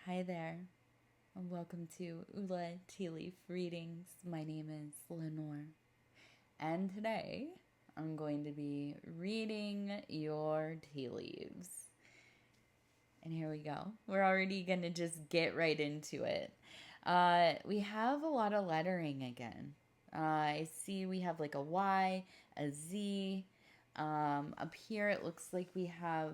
Hi there, and welcome to Ula Tea Leaf Readings. My name is Lenore, and today I'm going to be reading your tea leaves. And here we go. We're already going to just get right into it. We have a lot of lettering again. I see we have like a Y, a Z. Up here it looks like we have,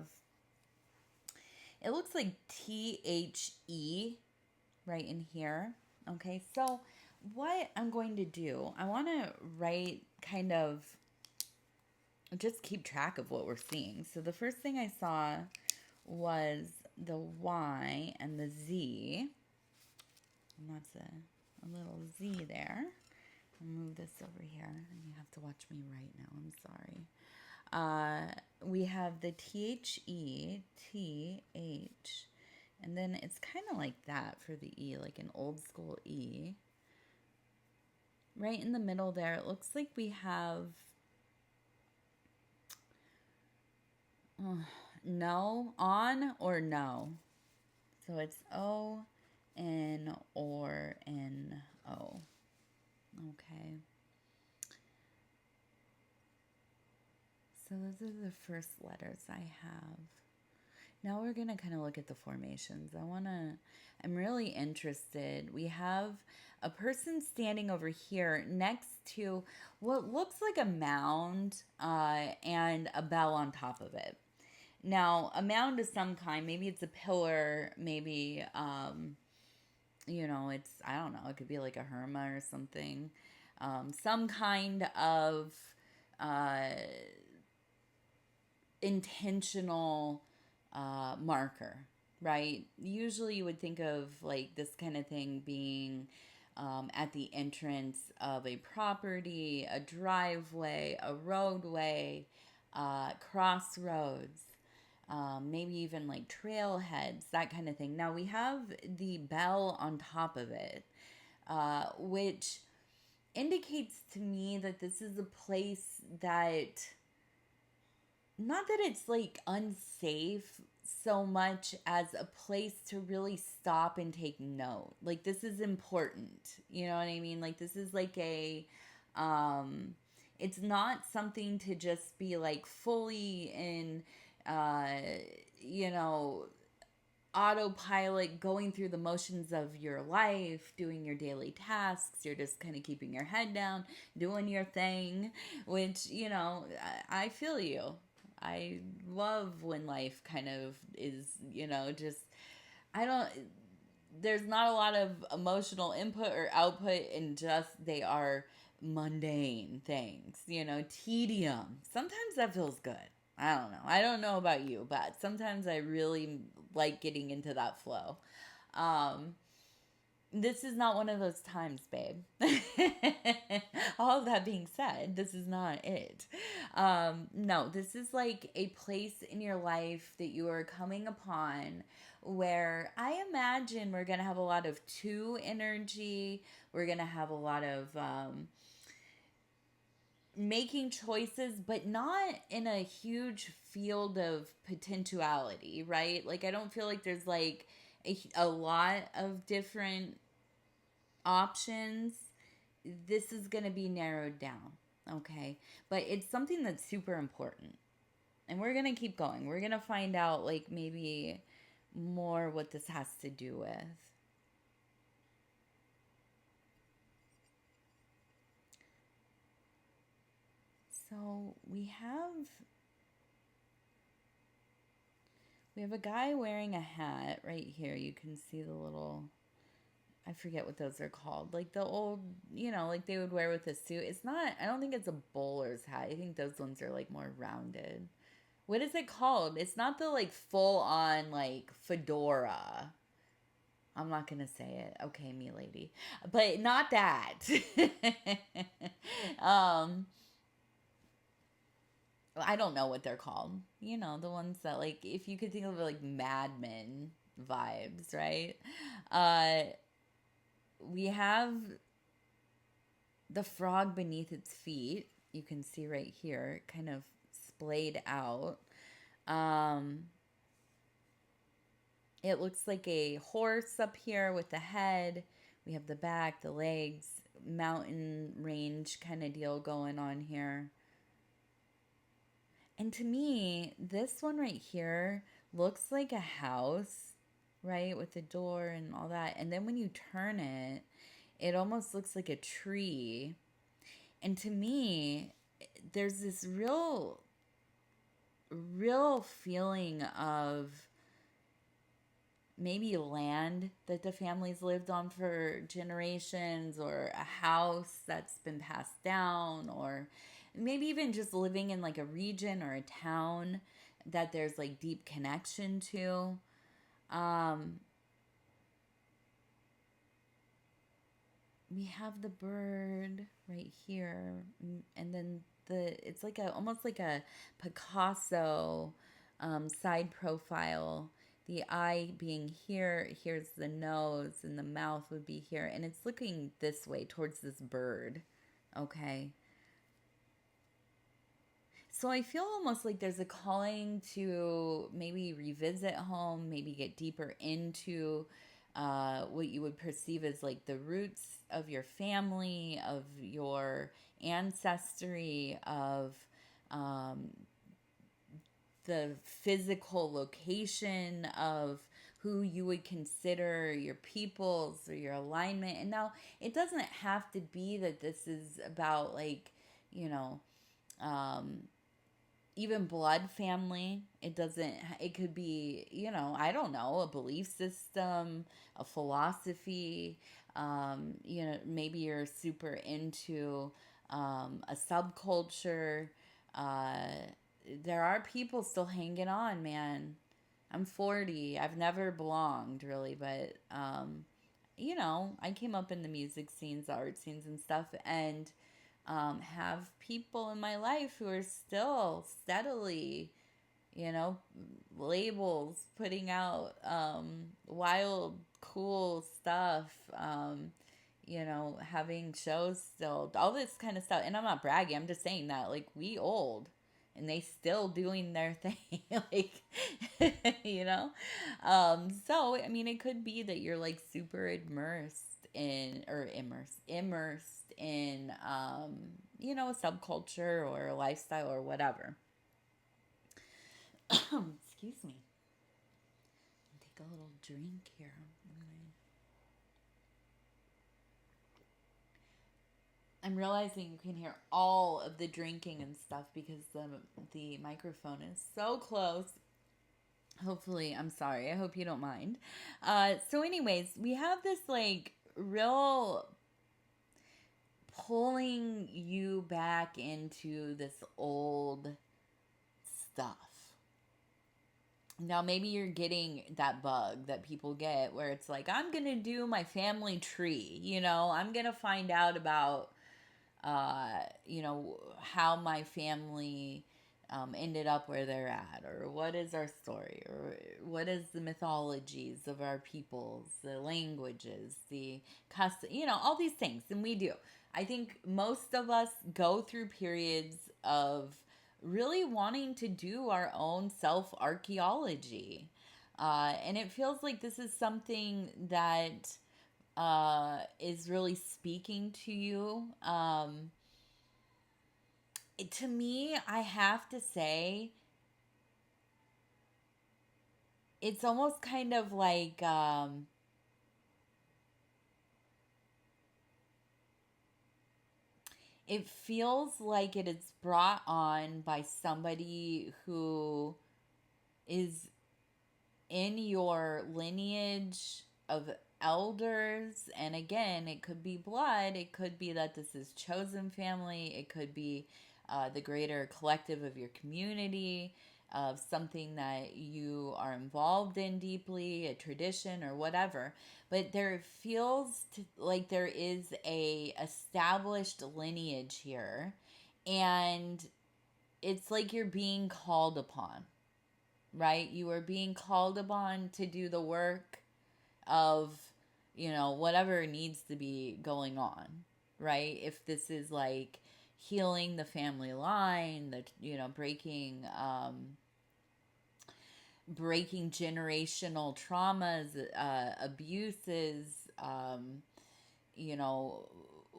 it looks like THE right in here. Okay, so what I'm going to do, I want to write kind of just keep track of what we're seeing. So the first thing I saw was the Y and the Z, and that's a little Z there. I'll move this over here, and you have to watch me right now. I'm sorry. We have the THE, TH, and then it's kind of like that for the E, like an old school E. Right in the middle there, it looks like we have no, on or no. So it's O, N, or N, O. Okay. So those are the first letters I have. Now we're going to kind of look at the formations. I'm really interested. We have a person standing over here next to what looks like a mound and a bell on top of it. Now, a mound of some kind, maybe it's a pillar, maybe, it's, I don't know, it could be like a herma or something. Some kind of uh, intentional marker, right? Usually you would think of like this kind of thing being at the entrance of a property, a driveway, a roadway, crossroads, maybe even like trailheads, that kind of thing. Now we have the bell on top of it, which indicates to me that this is a place that, not that it's like unsafe so much as a place to really stop and take note. Like this is important. You know what I mean? Like this is like it's not something to just be like fully in uh you know autopilot, going through the motions of your life, doing your daily tasks. You're just kind of keeping your head down, doing your thing, which, I feel you. I love when life kind of is, just, I don't, there's not a lot of emotional input or output, and just they are mundane things, tedium. Sometimes that feels good. I don't know. I don't know about you, but sometimes I really like getting into that flow. Um, this is not one of those times, babe. All of that being said, this is not it. No, this is like a place in your life that you are coming upon where I imagine we're going to have a lot of two energy. We're going to have a lot of making choices, but not in a huge field of potentiality, right? Like, I don't feel like there's like a lot of different options. This is going to be narrowed down, okay? But it's something that's super important. And we're going to keep going. We're going to find out, like, maybe more what this has to do with. So we have a guy wearing a hat right here. You can see the little, I forget what those are called. Like the old, like they would wear with a suit. It's not, I don't think it's a bowler's hat. I think those ones are like more rounded. What is it called? It's not the like full on like fedora. I'm not gonna say it. Okay, me lady. But not that. um I don't know what they're called. The ones that, like, if you could think of like Mad Men vibes, right? Uh we have the frog beneath its feet. You can see right here, kind of splayed out. Um It looks like a horse up here with the head. We have the back, the legs, mountain range kind of deal going on here. And to me, this one right here looks like a house, right? With the door and all that. And then when you turn it, it almost looks like a tree. And to me, there's this real feeling of maybe land that the family's lived on for generations, or a house that's been passed down, or maybe even just living in like a region or a town that there's like deep connection to. Um, we have the bird right here, and then it's like a almost like a Picasso side profile. The eye being here, here's the nose, and the mouth would be here, and it's looking this way towards this bird. Okay. So I feel almost like there's a calling to maybe revisit home, maybe get deeper into what you would perceive as like the roots of your family, of your ancestry, of um, the physical location of who you would consider your peoples or your alignment. And now it doesn't have to be that this is about like, you know, um, even blood family. It doesn't, it could be, I don't know, a belief system, a philosophy. Maybe you're super into a subculture. uh, there are people still hanging on, man. I'm 40. I've never belonged really, but I came up in the music scenes, the art scenes and stuff, and have people in my life who are still steadily, labels, putting out wild, cool stuff, having shows still, all this kind of stuff. And I'm not bragging, I'm just saying that, like, we old and they still doing their thing. Like, you know? So, I mean, it could be that you're like super immersed in, a subculture or a lifestyle or whatever. Excuse me. Take a little drink here. I'm realizing you can hear all of the drinking and stuff because the microphone is so close. Hopefully, I'm sorry. I hope you don't mind. So, anyways, we have this like real pulling you back into this old stuff. Now, maybe you're getting that bug that people get where it's like, I'm going to do my family tree. I'm going to find out about, how my family ended up where they're at, or what is our story, or what is the mythologies of our peoples, the languages, the custom, all these things. And we do. I think most of us go through periods of really wanting to do our own self archaeology. And it feels like this is something that is really speaking to you. To me, I have to say, it's almost kind of like it feels like it is brought on by somebody who is in your lineage of elders. And again, it could be blood, it could be that this is chosen family, it could be the greater collective of your community, of something that you are involved in deeply, a tradition or whatever. But there feels like there is a established lineage here, and it's like you're being called upon, right? You are being called upon to do the work of, whatever needs to be going on, right? If this is like healing the family line, breaking breaking generational traumas, abuses, you know,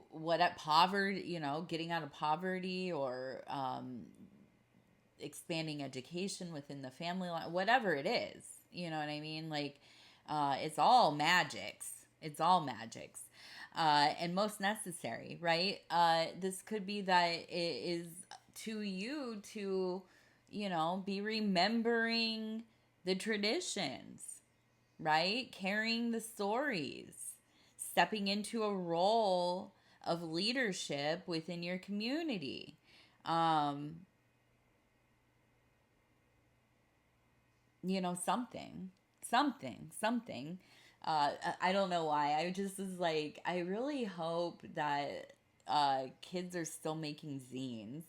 what at poverty, getting out of poverty, or expanding education within the family line, whatever it is. You know what I mean? Like, it's all magics. It's all magics. And most necessary, right? This could be that it is to you to, be remembering the traditions, right? Carrying the stories, stepping into a role of leadership within your community. Um, something. I don't know why. I just was like, I really hope that kids are still making zines.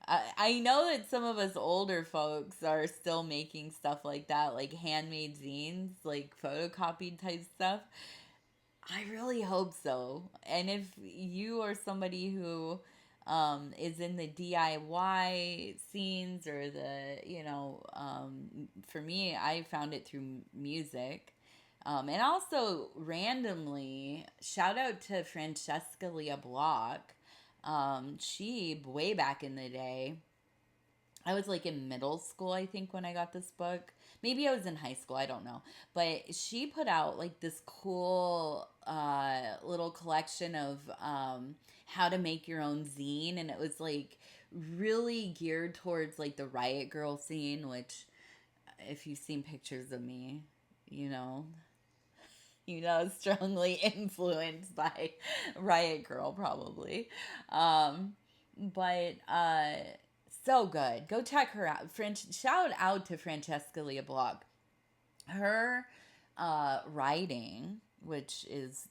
I know that some of us older folks are still making stuff like that, like handmade zines, like photocopied type stuff. I really hope so. And if you are somebody who is in the DIY scenes, or for me, I found it through music. And also, randomly, shout out to Francesca Leah Block. She, way back in the day, I was like in middle school, I think, when I got this book. Maybe I was in high school, I don't know. But she put out like this cool little collection of how to make your own zine. And it was like really geared towards like the Riot Girl scene, which, if you've seen pictures of me, you know, strongly influenced by Riot Girl, probably. But so good. Go check her out. Shout out to Francesca Leah Block. Her writing, which is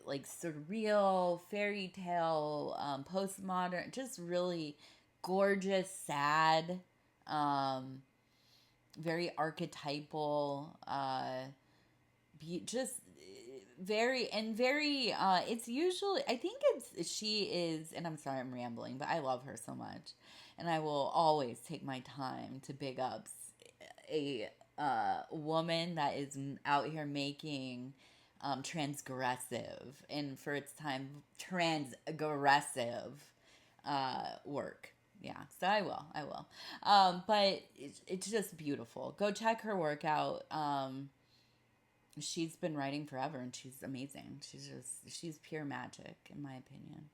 like surreal, fairy tale, postmodern, just really gorgeous, sad, very archetypal, just very it's usually, I think she is, and I'm sorry I'm rambling, but I love her so much, and I will always take my time to big up a woman that is out here making transgressive, and for its time, transgressive work. Yeah, so I will. But it's just beautiful. Go check her work out. She's been writing forever, and she's amazing. She's pure magic, in my opinion.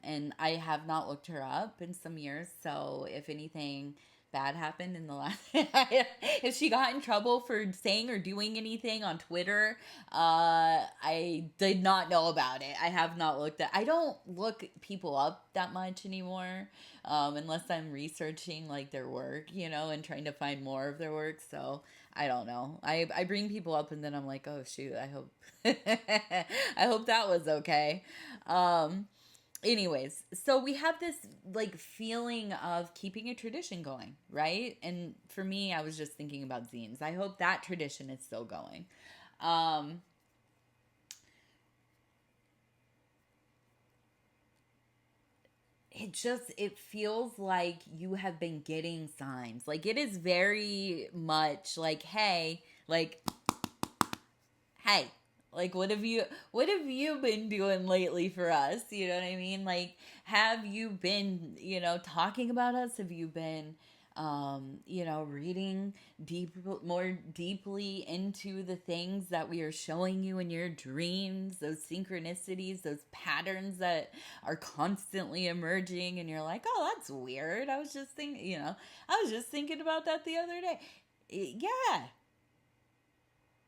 And I have not looked her up in some years, so if anything bad happened in the last, if she got in trouble for saying or doing anything on Twitter, I did not know about it. I have not I don't look people up that much anymore, unless I'm researching like their work, and trying to find more of their work. So I don't know. I bring people up, and then I'm like, oh shoot, I hope I hope that was okay. Anyways, so we have this like feeling of keeping a tradition going, right? And for me, I was just thinking about zines. I hope that tradition is still going. It feels like you have been getting signs. Like, it is very much like, hey, like, what have you been doing lately for us? You know what I mean? Like, have you been, talking about us? Have you been, reading more deeply into the things that we are showing you in your dreams, those synchronicities, those patterns that are constantly emerging, and you're like, oh, that's weird. I was just thinking about that the other day. Yeah,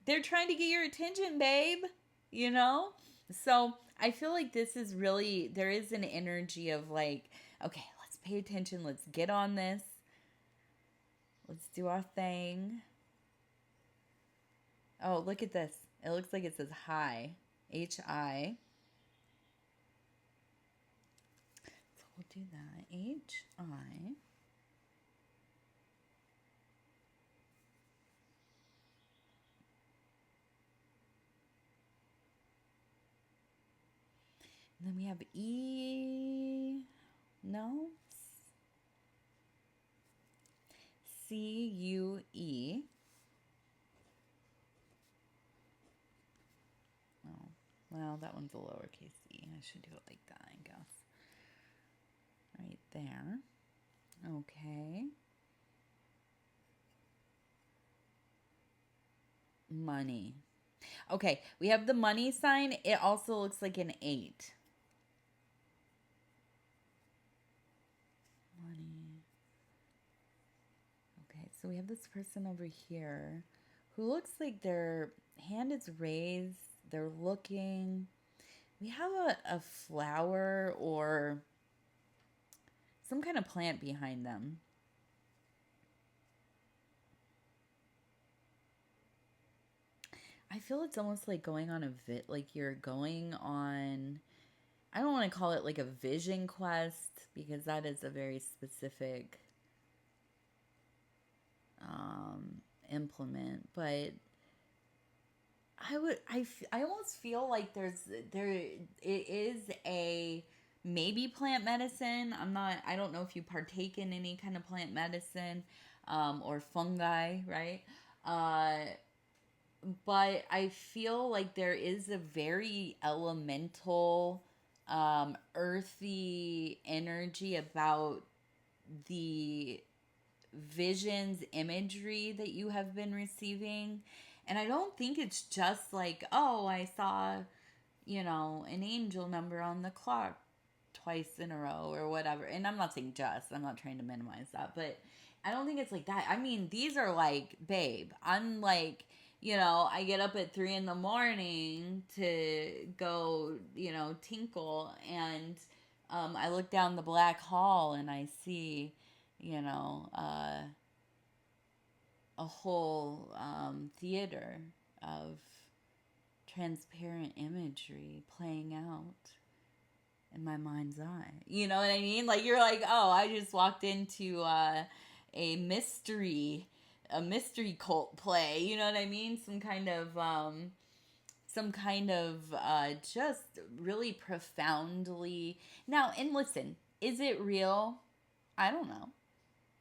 they're trying to get your attention, babe. You know? So I feel like this is really, there is an energy of like, okay, let's pay attention. Let's get on this. Let's do our thing. Oh, look at this. It looks like it says hi. Hi. So we'll do that. Hi. And then we have E. No? CUE. Well, that one's a lowercase e. I should do it like that, I guess. Right there. Okay. Money. Okay, we have the money sign. It also looks like an 8. Money. Okay, so we have this person over here who looks like their hand is raised. They're looking. We have a flower or some kind of plant behind them. I feel it's almost like going on like you're going on, I don't want to call it like a vision quest because that is a very specific implement, but I almost feel like it is a maybe plant medicine. I don't know if you partake in any kind of plant medicine or fungi, right? But I feel like there is a very elemental, earthy energy about the visions, imagery that you have been receiving. And I don't think it's just like, oh, I saw, an angel number on the clock twice in a row or whatever. And I'm not saying just, I'm not trying to minimize that, but I don't think it's like that. I mean, these are like, babe, I'm like, I get up at 3 in the morning to go, tinkle, and I look down the black hall and I see, a whole theater of transparent imagery playing out in my mind's eye. You know what I mean? Like you're like, oh, I just walked into a mystery cult play. You know what I mean? Some kind of just really profoundly. Now, and listen, is it real? I don't know.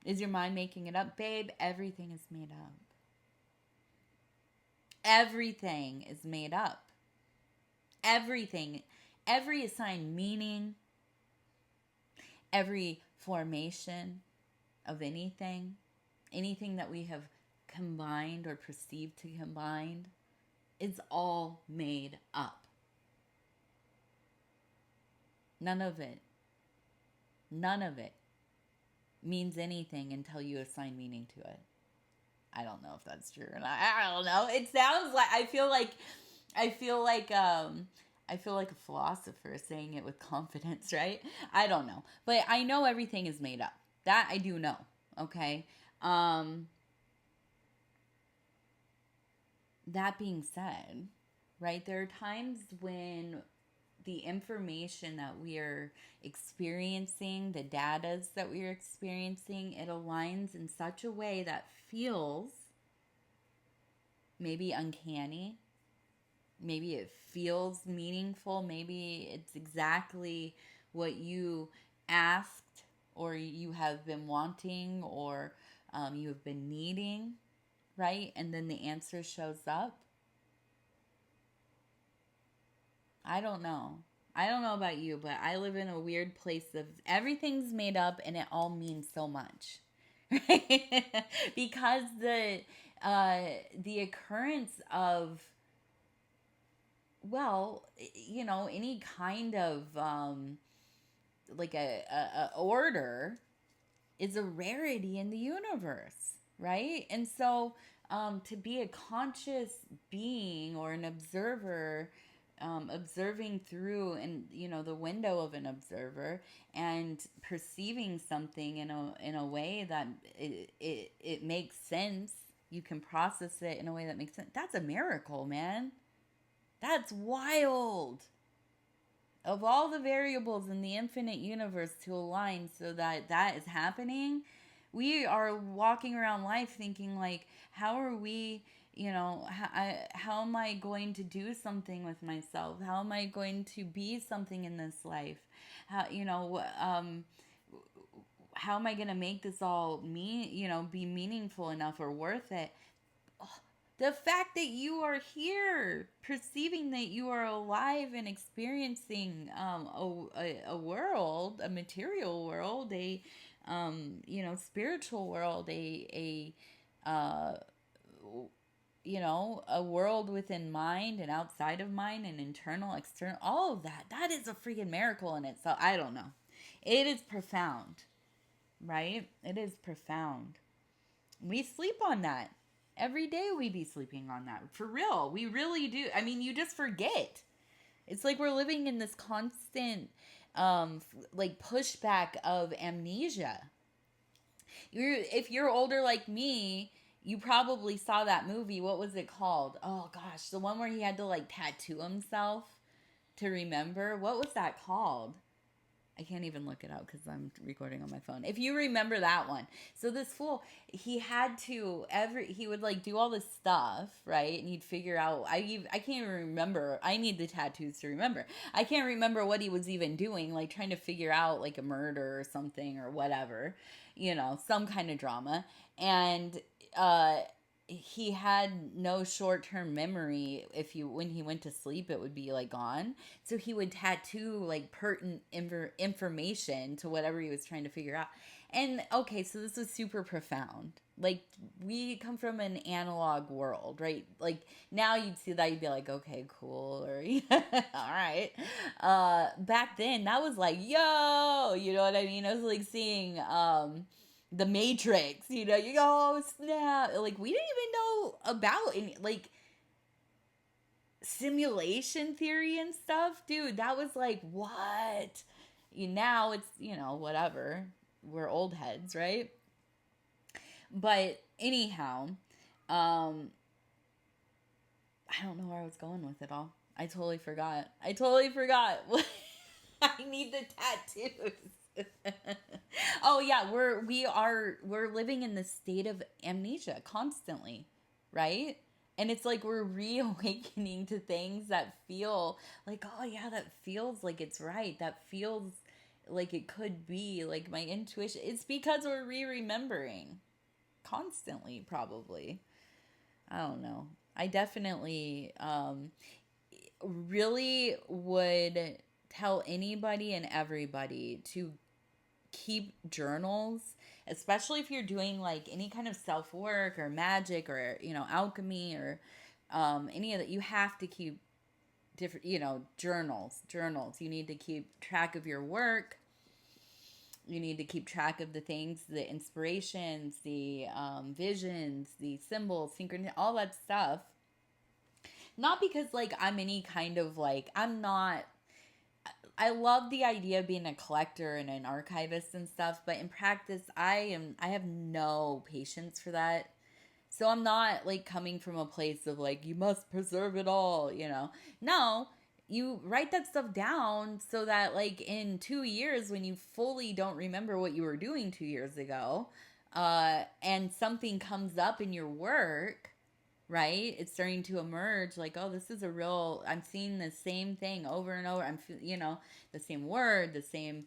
Is your mind making it up? Babe, everything is made up. Everything is made up. Everything. Every assigned meaning, every formation of anything that we have combined or perceived to combine, it's all made up. None of it means anything until you assign meaning to it. I don't know if that's true or not. I don't know. It sounds like I feel like a philosopher saying it with confidence, right? I don't know. But I know everything is made up. That I do know. Okay? That being said, right, there are times when the information that we are experiencing, the datas that we are experiencing, it aligns in such a way that feels maybe uncanny. Maybe it feels meaningful. Maybe it's exactly what you asked or you have been wanting or you have been needing, right? And then the answer shows up. I don't know. I don't know about you, but I live in a weird place of everything's made up and it all means so much. Right? Because the occurrence of, well, any kind of like a order is a rarity in the universe, right? And so to be a conscious being or an observer, observing through and the window of an observer and perceiving something in a way that it makes sense, you can process it in a way that makes sense. That's a miracle, man. That's wild. Of all the variables in the infinite universe to align so that that is happening, we are walking around life thinking like, how are we, how am I going to do something with myself? How am I going to be something in this life? How, how am I going to make this all be meaningful enough or worth it? Oh, The fact that you are here, perceiving that you are alive and experiencing a world, a material world, a spiritual world, uh, a world within mind and outside of mind and internal, external, all of that. That is a freaking miracle in itself. I don't know. It is profound, right? It is profound. We sleep on that. Every day we be sleeping on that. For real. We really do. I mean, you just forget. It's like we're living in this constant pushback of amnesia. If you're older like me, you probably saw that movie. What was it called? Oh gosh, the one where he had to like tattoo himself to remember. What was that called? I can't even look it up because I'm recording on my phone. If you remember that one. So this fool, he would like do all this stuff, right? And he'd figure out, I can't even remember. I need the tattoos to remember. I can't remember what he was even doing, like trying to figure out like a murder or something or whatever, some kind of drama. And, he had no short-term memory. When he went to sleep, it would be like gone. So he would tattoo like pertinent information to whatever he was trying to figure out. And okay, so this was super profound. Like, we come from an analog world, right? Like, now you'd see that, you'd be like, okay, cool, or all right. Back then, that was like, yo, you know what I mean? I was like seeing the Matrix, you go, oh, snap. Like, we didn't even know about any, like, simulation theory and stuff. Dude, that was like, what? Now it's, whatever. We're old heads, right? But anyhow, I don't know where I was going with it all. I totally forgot. I need the tattoos. Oh yeah, we're living in the state of amnesia constantly, right? And it's like we're reawakening to things that feel like, oh yeah, that feels like it's right. That feels like it could be like my intuition. It's because we're remembering constantly, probably. I don't know. I definitely really would tell anybody and everybody to keep journals, especially if you're doing like any kind of self work or magic or alchemy or any of that. You have to keep different journals. You need to keep track of your work. You need to keep track of the things, the inspirations, the visions, the symbols, synchronicity, all that stuff. Not because like I'm any kind of like, I love the idea of being a collector and an archivist and stuff, but in practice, I have no patience for that. So I'm not like coming from a place of like, you must preserve it all, No, you write that stuff down so that like in 2 years, when you fully don't remember what you were doing 2 years ago, and something comes up in your work, right? It's starting to emerge like, oh, this is I'm seeing the same thing over and over. The same word, the same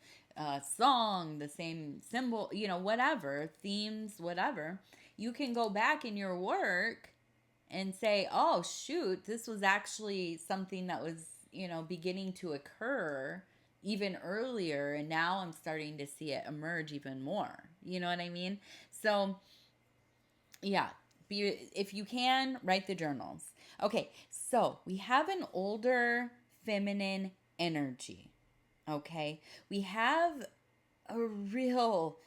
song, the same symbol, whatever, themes, whatever. You can go back in your work and say, oh, shoot, this was actually something that was, beginning to occur even earlier. And now I'm starting to see it emerge even more. You know what I mean? So, yeah. If you can, write the journals. Okay, so we have an older feminine energy. Okay, we have a real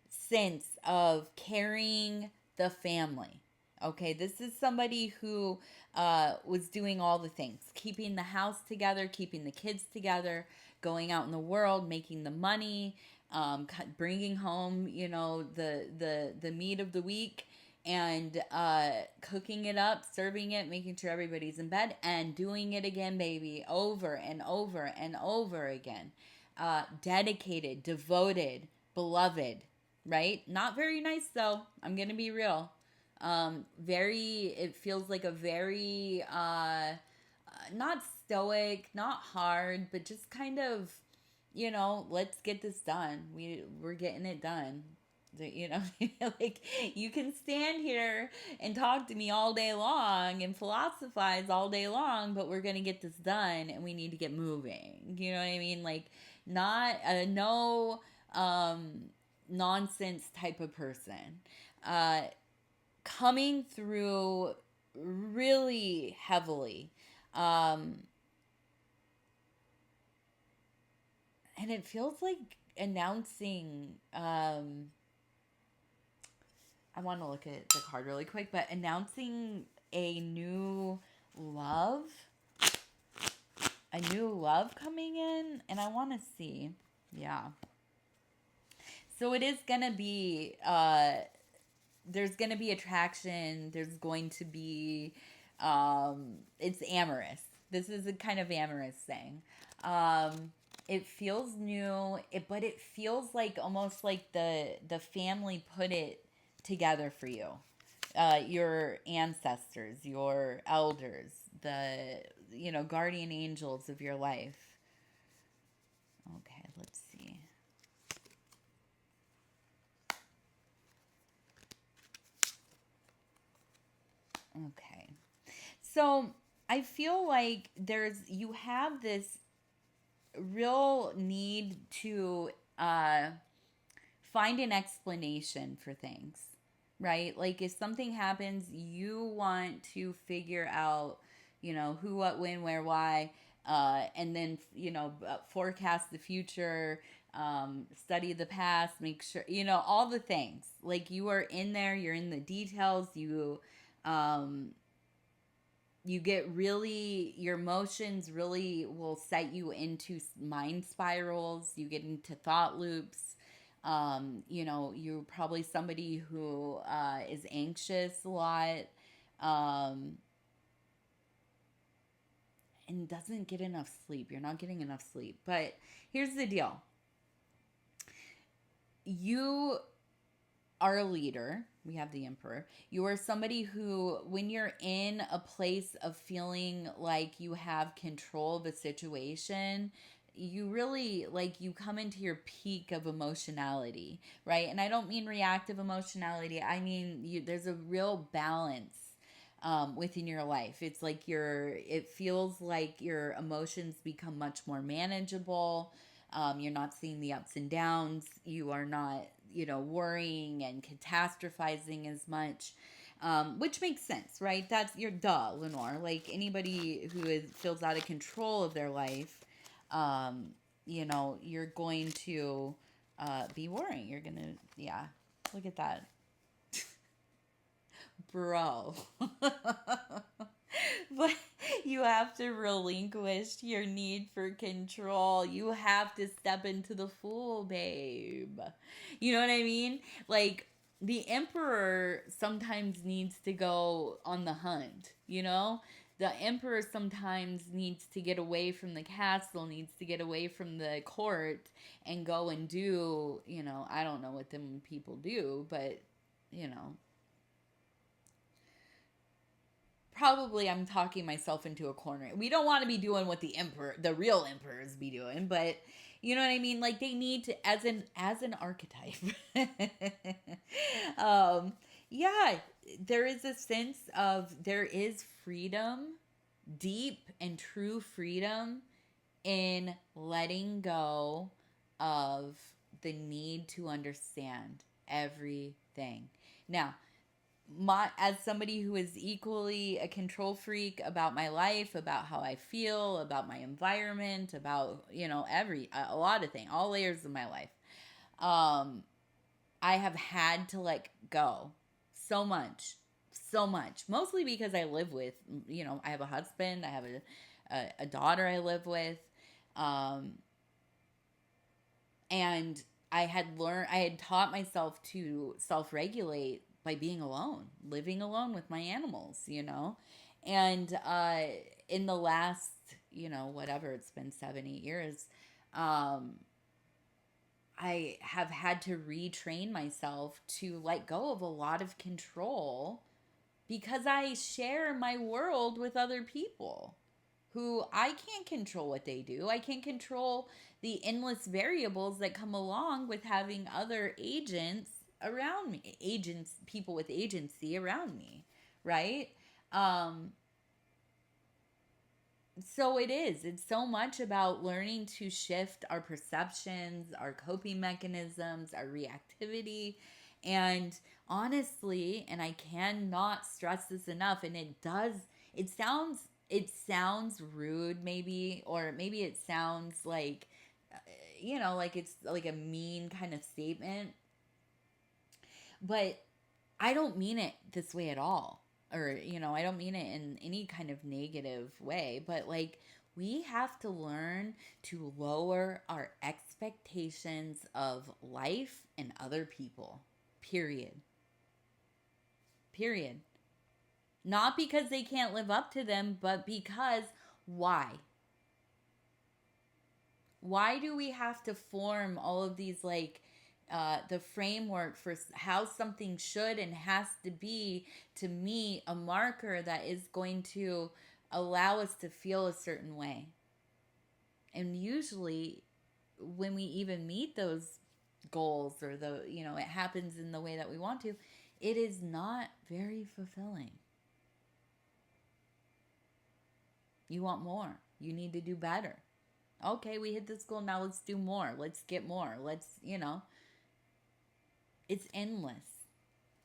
sense of carrying the family. Okay, this is somebody who was doing all the things, keeping the house together, keeping the kids together, going out in the world, making the money, bringing home, the meat of the week, and cooking it up, serving it, making sure everybody's in bed, and doing it again, baby, over and over and over again. Dedicated, devoted, beloved, right? Not very nice, though. I'm going to be real. It feels like a very, not stoic, not hard, but just kind of, let's get this done. We're getting it done. You know, like you can stand here and talk to me all day long and philosophize all day long, but we're going to get this done and we need to get moving. You know what I mean? Like, not a no nonsense type of person. Uh, Coming through really heavily. Um, and it feels like announcing I want to look at the card really quick, but announcing a new love, a new love coming in, and I want to see. Yeah. So it is going to be there's going to be attraction, there's going to be it's amorous. This is a kind of amorous thing. It feels new, but it feels like almost like the family put it together for you. Your ancestors, your elders, the guardian angels of your life. Okay, let's see. Okay. So, I feel like you have this real need to find an explanation for things, right? Like if something happens, you want to figure out, who, what, when, where, why, and then, forecast the future, study the past, make sure, all the things. Like you are in there, you're in the details, um, you get really, your emotions really will set you into mind spirals. You get into thought loops. You're probably somebody who is anxious a lot, and doesn't get enough sleep. You're not getting enough sleep. But here's the deal. You are a leader. We have the emperor. You are somebody who, when you're in a place of feeling like you have control of a situation, you really, like, you come into your peak of emotionality, right? And I don't mean reactive emotionality. I mean, there's a real balance within your life. It's like it feels like your emotions become much more manageable. You're not seeing the ups and downs. You are not, worrying and catastrophizing as much, which makes sense, right? That's your Lenore. Like anybody who feels out of control of their life, you're going to be worrying. You're going to, yeah, look at that. Bro. But you have to relinquish your need for control. You have to step into the fool, babe. You know what I mean? Like, the emperor sometimes needs to go on the hunt, The emperor sometimes needs to get away from the castle, needs to get away from the court and go and do, I don't know what them people do, but, probably I'm talking myself into a corner. We don't want to be doing what the real emperors be doing, but you know what I mean? Like they need to, as an archetype. Yeah, there is a sense of, there is freedom, deep and true freedom in letting go of the need to understand everything. Now, as somebody who is equally a control freak about my life, about how I feel, about my environment, about a lot of things, all layers of my life, I have had to let go so much, mostly because I live with, I have a husband, I have a daughter I live with, and I had taught myself to self-regulate by being alone, living alone with my animals, And in the last, whatever, it's been 7-8 years, I have had to retrain myself to let go of a lot of control because I share my world with other people who I can't control what they do. I can't control the endless variables that come along with having other agents around me, people with agency around me, right? Um, so it's so much about learning to shift our perceptions, our coping mechanisms, our reactivity. And honestly, and I cannot stress this enough, and it sounds rude maybe, or maybe it sounds like like it's like a mean kind of statement, but I don't mean it this way at all. Or, I don't mean it in any kind of negative way, but like we have to learn to lower our expectations of life and other people. Period. Period. Not because they can't live up to them, but because why? Why do we have to form all of these like the framework for how something should and has to be to meet a marker that is going to allow us to feel a certain way? And usually when we even meet those goals, or it happens in the way that we want to, it is not very fulfilling. You want more. You need to do better. Okay, we hit this goal, now let's do more. Let's get more. It's endless.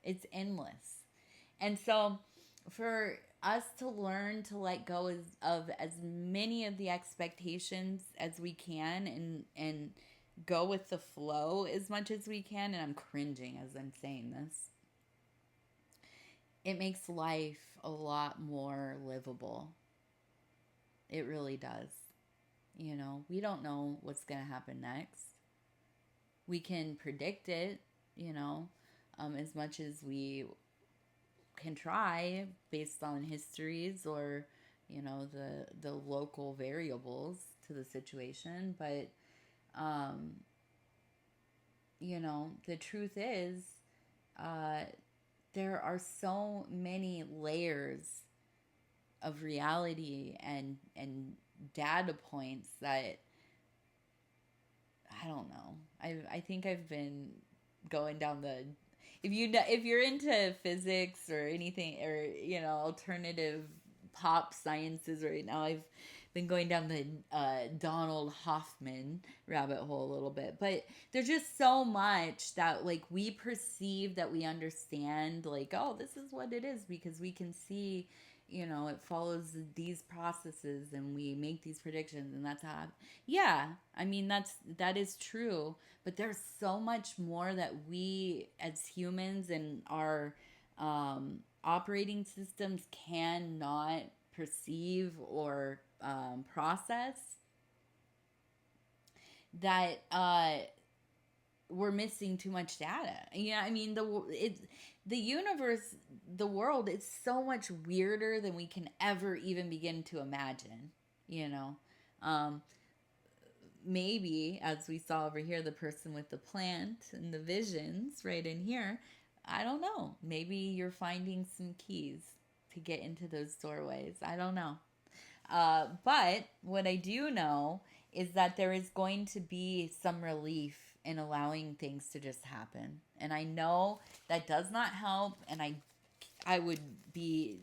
It's endless. And so for us to learn to let go of as many of the expectations as we can, and go with the flow as much as we can, and I'm cringing as I'm saying this, it makes life a lot more livable. It really does. We don't know what's going to happen next. We can predict it, as much as we can try based on histories, or, the local variables to the situation. But, the truth is, there are so many layers of reality and data points that I don't know. I think I've been going down the, if you're into physics or anything, or alternative pop sciences right now, I've been going down the Donald Hoffman rabbit hole a little bit. But there's just so much that like we perceive, that we understand, like, oh, this is what it is, because we can see, it follows these processes, and we make these predictions, and that's how. Yeah, I mean that is true, but there's so much more that we as humans and our operating systems cannot perceive or process, that we're missing too much data. I mean the universe, the world, is so much weirder than we can ever even begin to imagine. Um, Maybe, as we saw over here, the person with the plant and the visions right in here, I don't know. Maybe you're finding some keys to get into those doorways. I don't know. But what I do know is that there is going to be some relief in allowing things to just happen. And I know that does not help, and I would be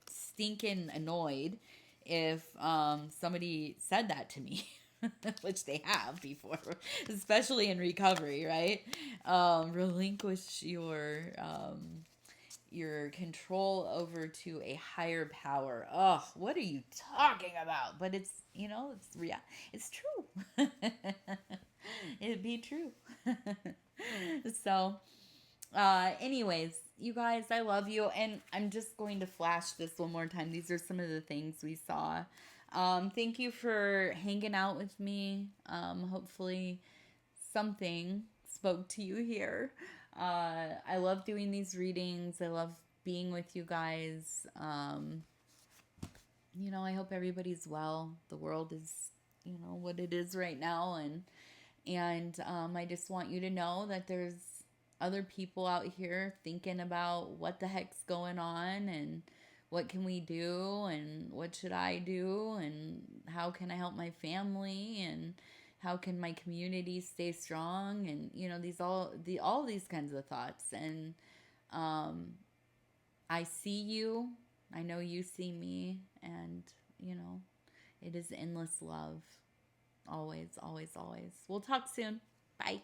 stinking annoyed if somebody said that to me. Which they have before, especially in recovery, right? Relinquish your control over to a higher power. Oh, what are you talking about? But it's it's real. It's true. It'd be true. So, anyways, you guys, I love you, and I'm just going to flash this one more time. These are some of the things we saw. Thank you for hanging out with me. Hopefully something spoke to you here. I love doing these readings. I love being with you guys. I hope everybody's well. The world is, what it is right now. And I just want you to know that there's other people out here thinking about what the heck's going on, and what can we do, and what should I do, and how can I help my family, and how can my community stay strong, and all these kinds of thoughts. And um I see you, I know you see me, and it is endless love. Always, always, always. We'll talk soon. Bye.